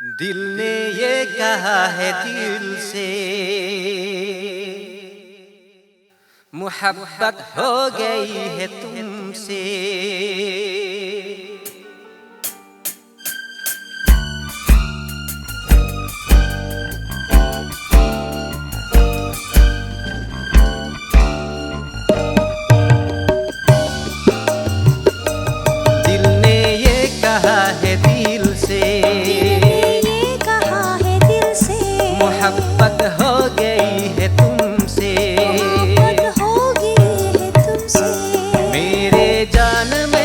दिल ने ये कहा है दिल से, मोहब्बत हो गई है तुमसे। दिल ने ये कहा है दिल से, मोहब्बत हो गई है तुमसे। मेरे जान में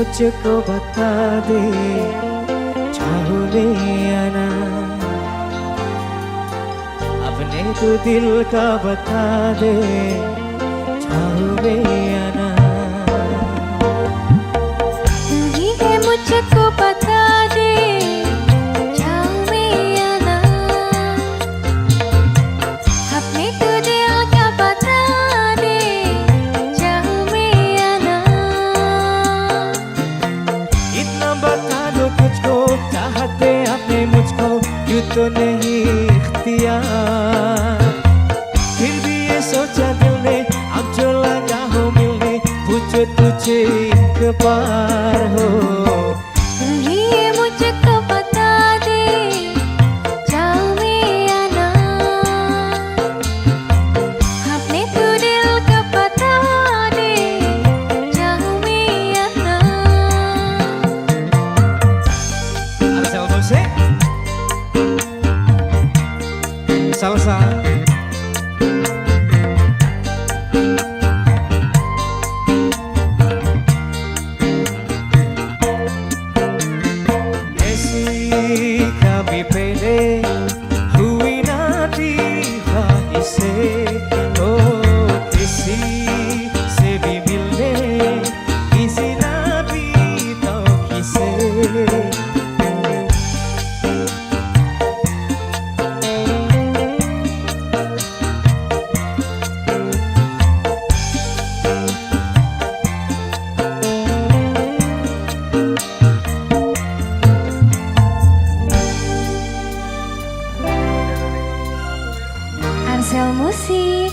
मुझको बता दे चाहोगे या ना, अपने तो दिल का बता दे चाहोगे या ना। तू ही है मुझको बता दे चाहोगे या ना, अपने तो दिल का बता दे चाहोगे या ना। इतना बता दो तुझको चाहते अपने मुझको, यूं तो नहीं इख्तियार। फिर भी ये सोचा दिल ने अब जो लगा हो मिलने, पूछो तुझे एक बार हो। तू ही है मुझको बता दे चाहोगे या ना, अपने तो दिल का बता दे चाहोगे या ना। Arcel Musik Salsa. Kami pede हुई ना दीवानी से, ओ किसी से भी मिलने किसी ना भी तो किसे। Arcel Musik.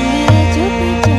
मेरे जो पीछे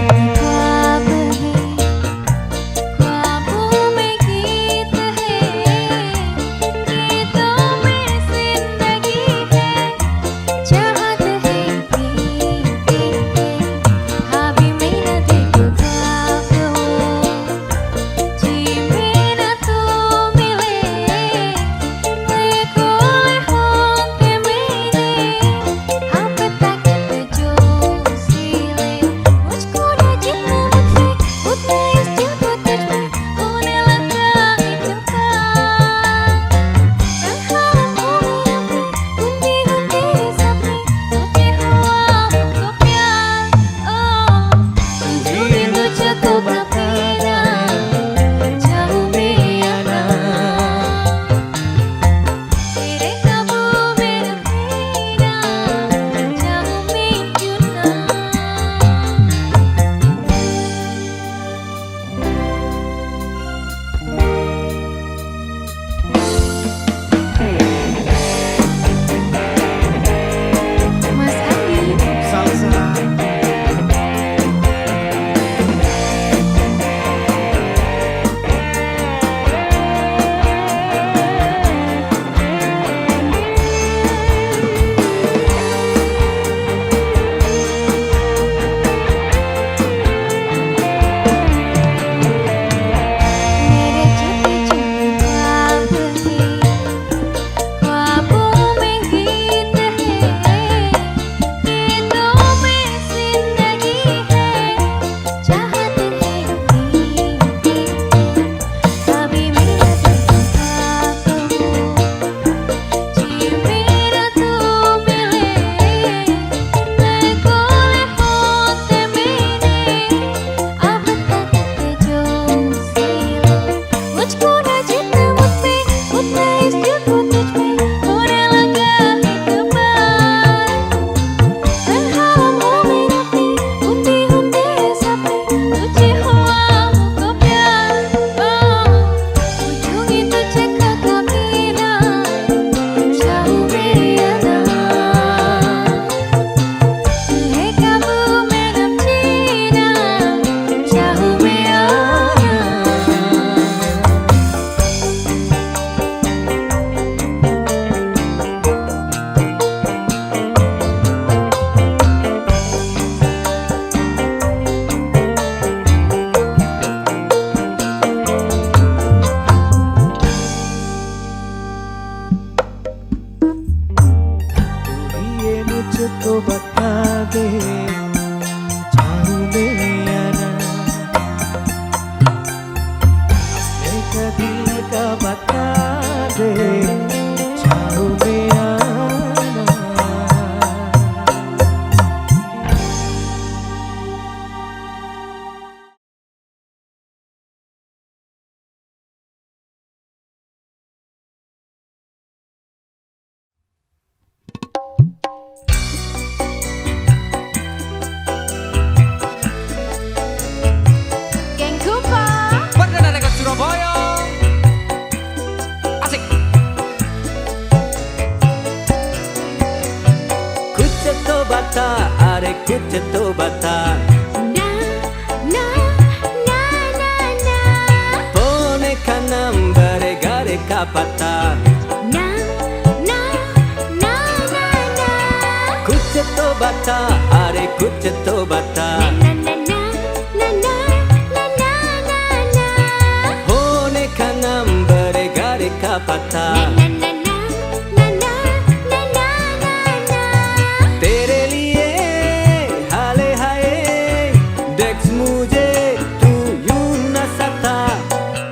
कुछ तो बता ना ना ना ना ना फोन का नंबर घर का पता ना ना ना ना ना कुछ तो बता अरे कुछ तो बता ना ना ना ना ना ना ना ना ना फोन का नंबर घर का पता ना ना ना ना ना ना ना ना ना तेरे लिए हाले हाय देख मुझे तू यूं न सता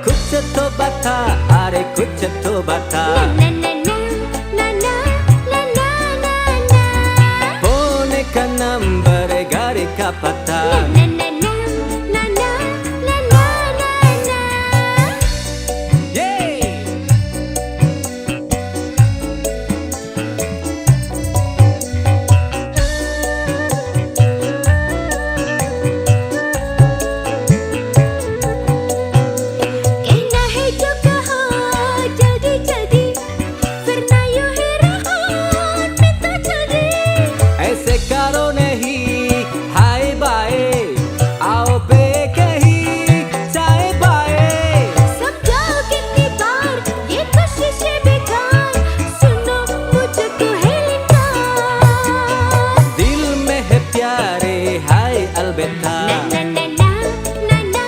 कुछ तो बता अरे कुछ तो बता ना ना ना ना ना ना ना ना ना फोन का नंबर घर का पता ना ना ना ना ना ना ना ना ये कहना है जो कहा जल्दी जल्दी वरना यूं ही रहा मैं तो जल्दी ऐसे करो नहीं हाय बाय आओ पे कहीं चाय बाय समझाओ कितनी बार ये कोशिशें बेकार सुनो मुझको है इनकार दिल में है प्यारे हाय अलबेता ना ना ना ना ना ना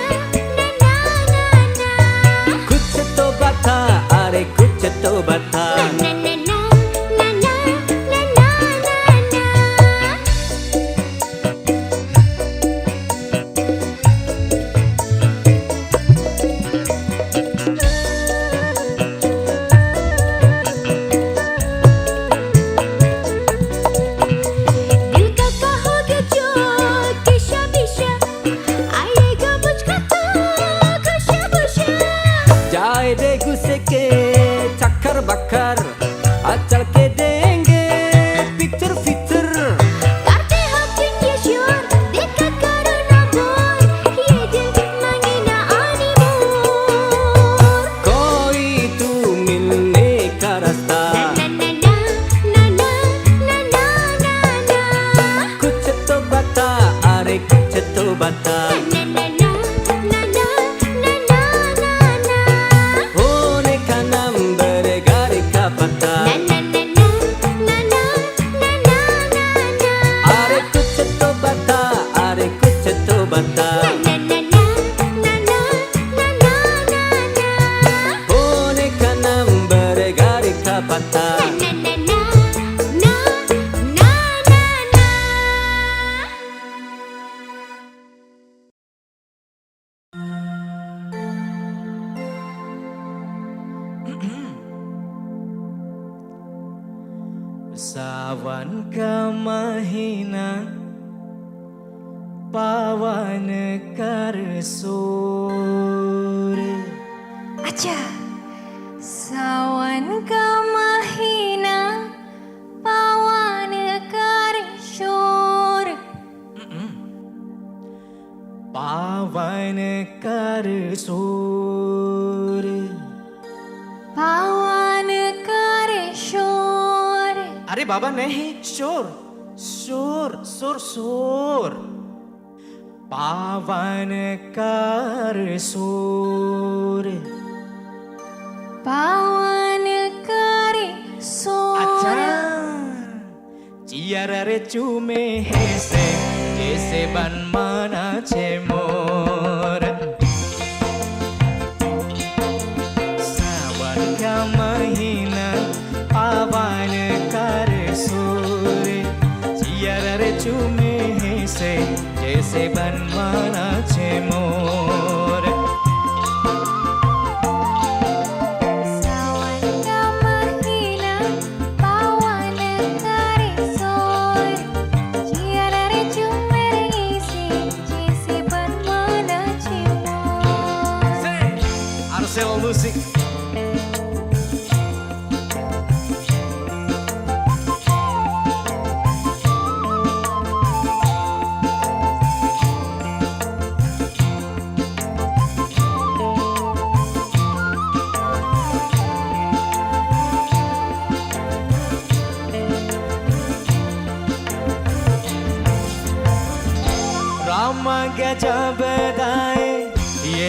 ना ना ना ना कुछ तो बता अरे कुछ तो बता ना ना ना ना ना ना ना ना दिल का कहोगे जो किशा बिशा आएगा मुझको तो खुशा खुशा जाए दे गुस्से के चक्कर बक्कर चल के देंगे पिक्चर फिक्चर करते हम चिंगे श्योर देखा करो ना बोर ये दिल मांगे ना आने मोर कोई तू मिलने का रास्ता ना ना ना ना ना ना ना ना ना कुछ तो बता अरे कुछ तो बता ना ना ना ना ना ना ना ना ना फोन का नंबर घर का पता ना ना ना ना ना ना ना ना ना अरे कुछ तो बता अरे कुछ तो बता ना ना ना ना ना ना ना ना ना फोन का नंबर घर का पता ना ना ना ना ना ना ना सावन का महीना पावन कर सोर अच्छा सावन का महीना पावन कर शोर पावन कर सोर पावन कर शोर अरे बाबा नहीं शोर शोर शोर शोर पावन कर सोर पावन कर अच्छा शोर चियर रे चूमे है से जैसे बन माना छे मोर सावन का महीना पावन कर सोर चियर रे चूमे है से जैसे बन माना छे मोर सावन का महीना पावन कर शोर जियर रे चुमर से जैसे बनवाना छे मोर Arcel Music. रामा गजब दाए ये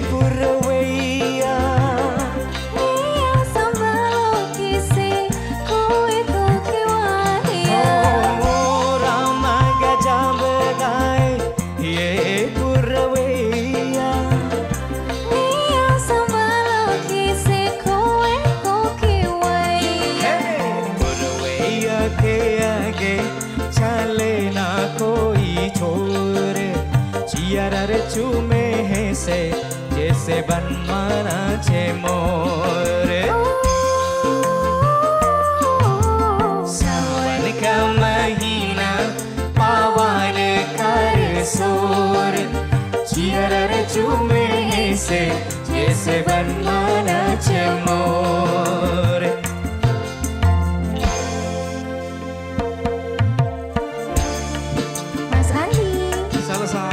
पुरवैया मियाँ संभालो किसे कोई धोखेवाहिया ओ रामा गजब दाए ये पुरवैया मियाँ संभालो किसे कोई धोखेवाहिया पुरवैया के आगे चले ना कोई छोर चियारा रे चूमे है से जैसे बनमाना छे मोर सावन का महीना पावन कर सोर चियारा रे चूमे है से जैसे बनमाना छे मोर Mas Andi selesai.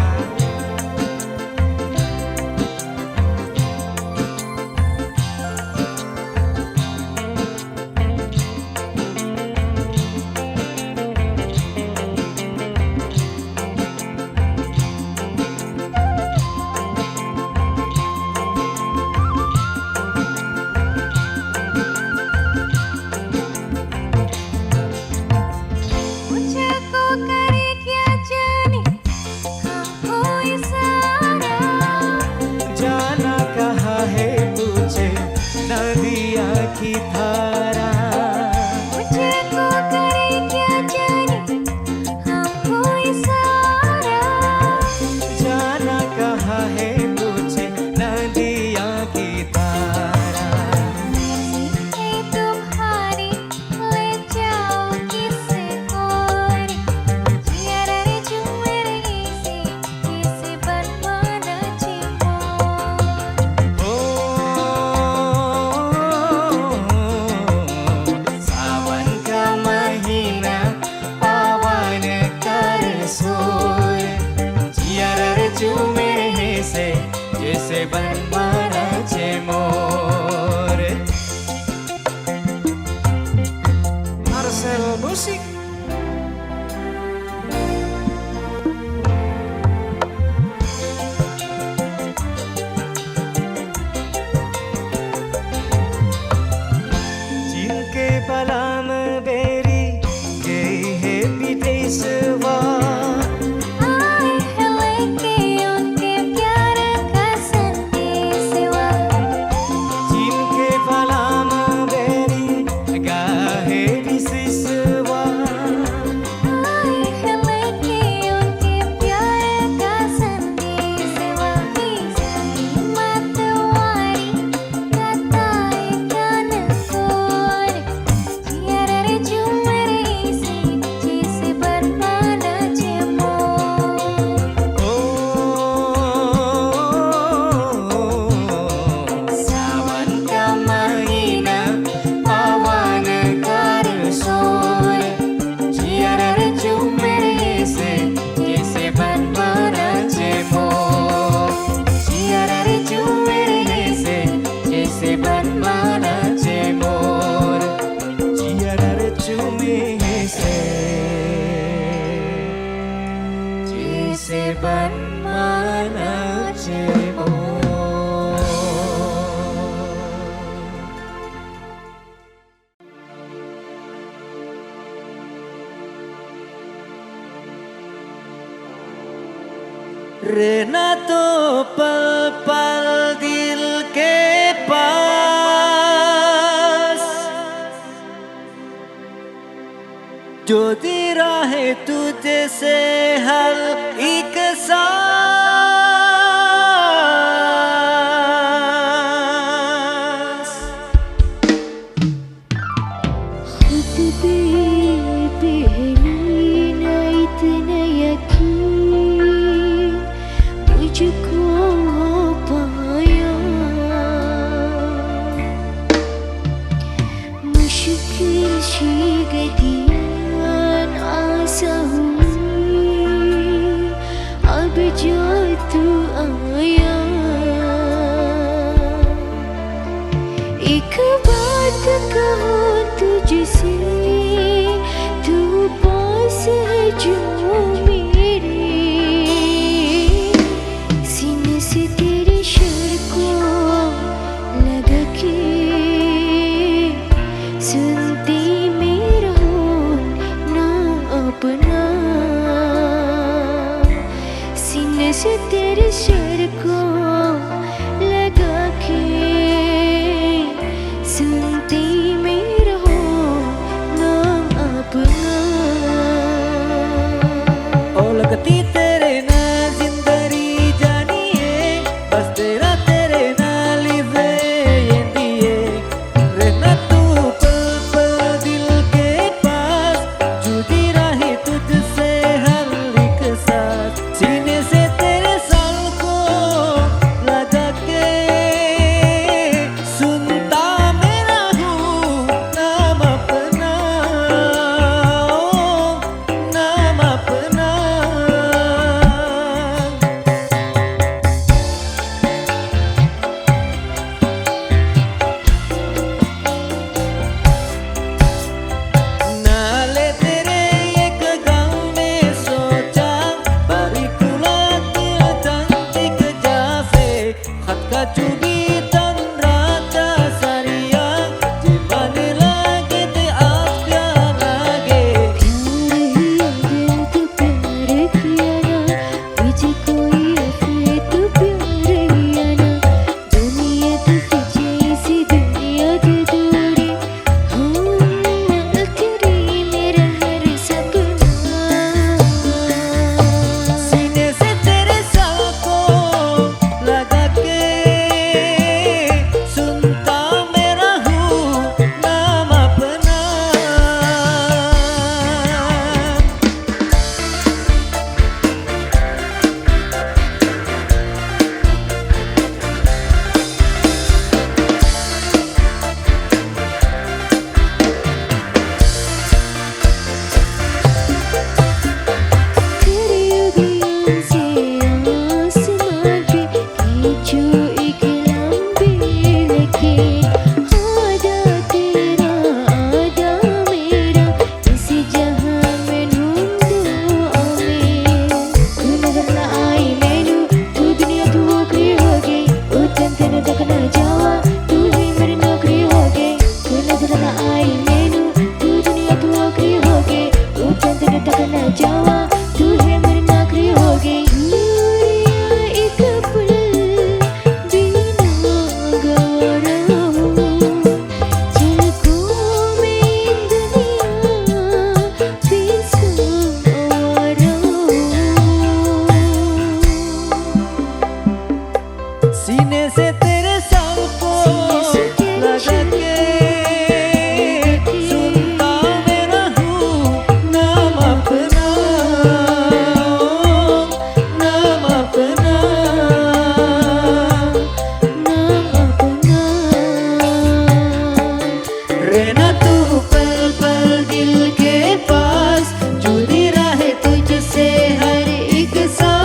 मुझको करे क्या जाने हमको इशारा जाना कहाँ है तुझे नदिया की धारा मुझको करे क्या जाने हमको इशारा जाना कहाँ है तुझे नदिया की धारा है तुम्हारी ले जाओ किसे और जियारा रे चूमे रही से किसे बनवाना चिमोर ओ सावन का महीना पावन कर सोर जियारा रे चूमे है से जैसे बनमाना छे मोर Marcel Musik जिनके पलाम बेरी गई है विदेशवा आए हैं लेके उनके प्यार का संदेशवा जिनके पलाम बेरी गाहे विदेशवा आए हैं लेके उनके प्यार का संदेशवा सारी मतवारी कताए कान कोर जियारा रे चूमे रही से जैसे बनवाना चिमोर ओ सावन का महीना पावन कर सोर जियारा रे चूमे से जैसे बनमाना छे मोर जियारा रे चूमे से जैसे बनमाना छे मोर जियारा रे चूमे से जैसे बनमाना छे मोर रहना तो पल पल दिल के पास जो दी राहे तुझे से हर एक सांस खुद पे पहली ना इतना यकीन मुझको हो पाया मुश्किल सी गतियां आसा हुई अब जो तू आया एक बात कहूँ तुझसे तू पास है जो मेरे से तेरे सिर को लगा के सुनती में रहो नाम अपना। ओ लगती तेरे ना जिंदगी जानिए बस तेरा तेरे नाल ये दिए रहना तू पल पल दिल के पास जुदी रही तुझसे हर एक सांस सीने से तेरे साल को लगा के सुनता मेरा हूँ नाम अपना नाम अपना। नाले तेरे एक गाँव में सोचा बारीकुला दिल cantik jafe Khat ka cudi tan rata saria Jimane lagi te aapya lage सीने से तेरे साल को लगा के सुनता मेरा हूँ नाम अपना। जावा तू है मेरी नौकरी हो गई दूरिया एक पल बिना गवारा झलकों में दुनिया बेसहारा। सीने से तेरे साल को लगा के सुनता मेरा हूँ नाम अपना नाम अपना नाम अपना रहना तू पल पल दिल के पास जुदी रहे तुझसे हर एक सांस।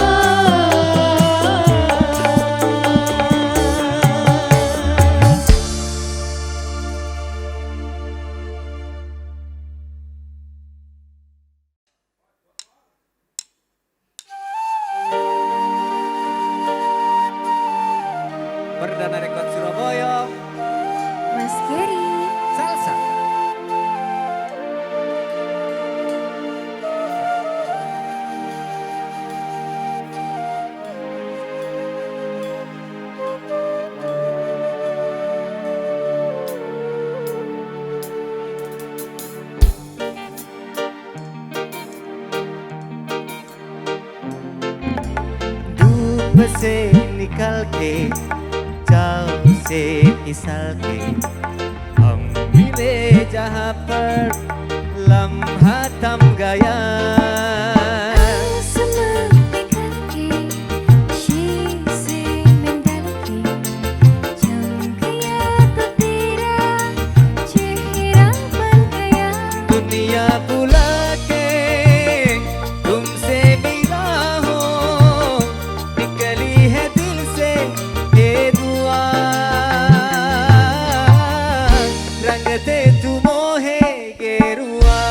Perdana Rekod Surabaya Mas Gary. Salsa. धूप से निकल के जाओ से फिसल के हम मिले जहाँ पर लम्हा थम गया आसमां बिखर के शीशे में ढल के जम गया तो तेरा चेहरा बन गया। दुनिया बुला के तुमसे मिला हो निकली है दिल से ये दुआ रंग दे तू मोहे गेरुआ।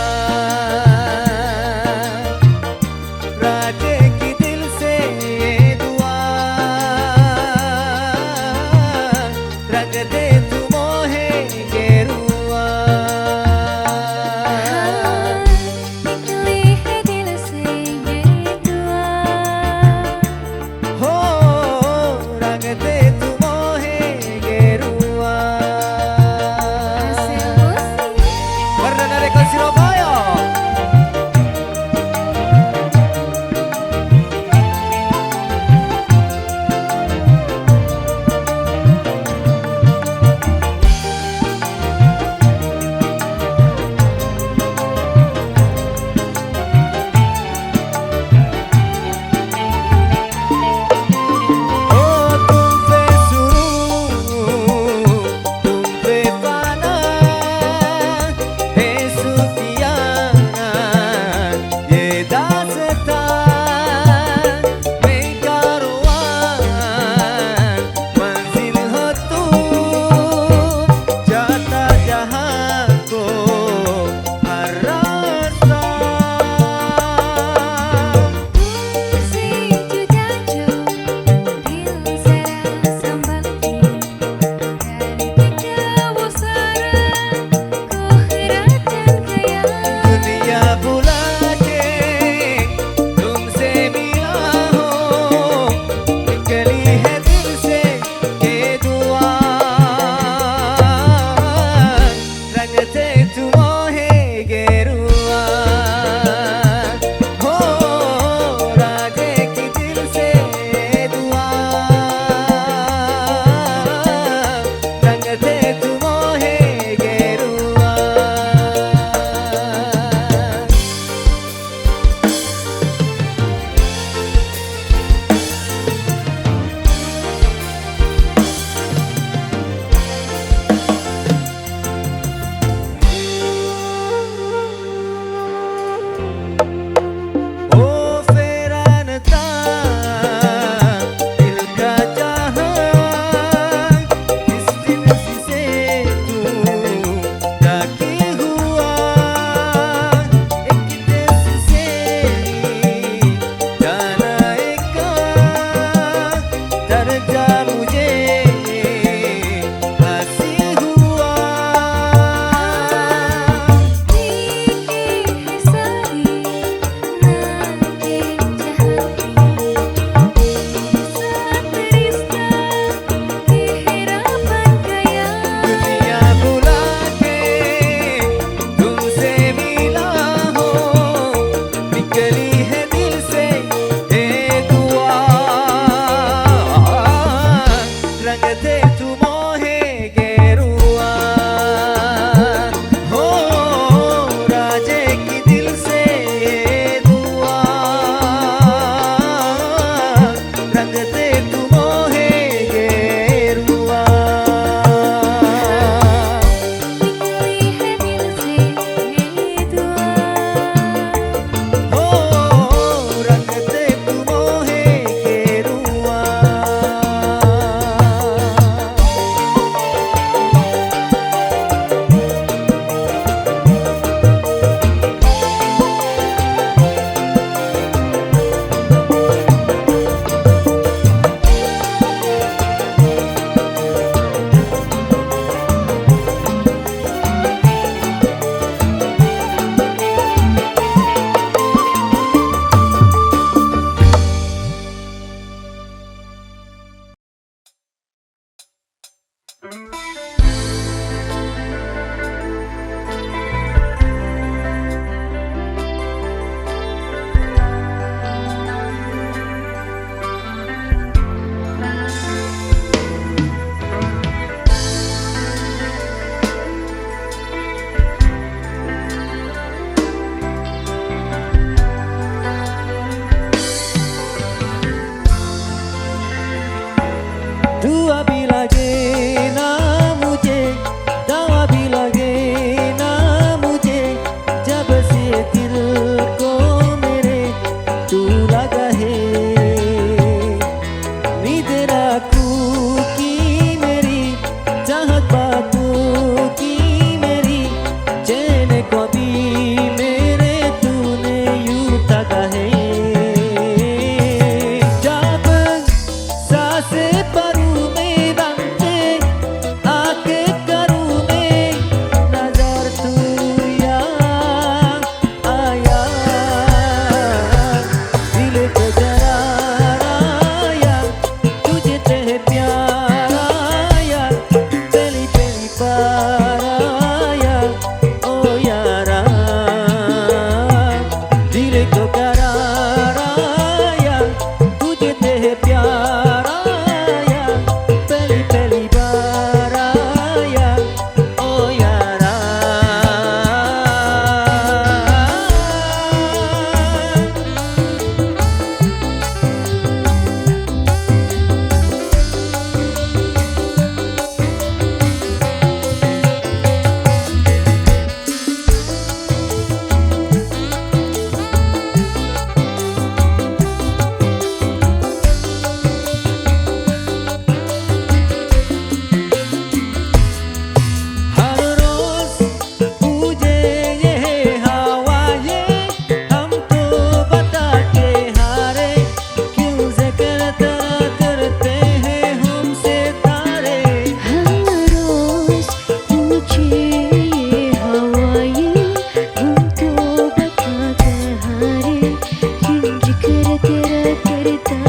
तेरा करता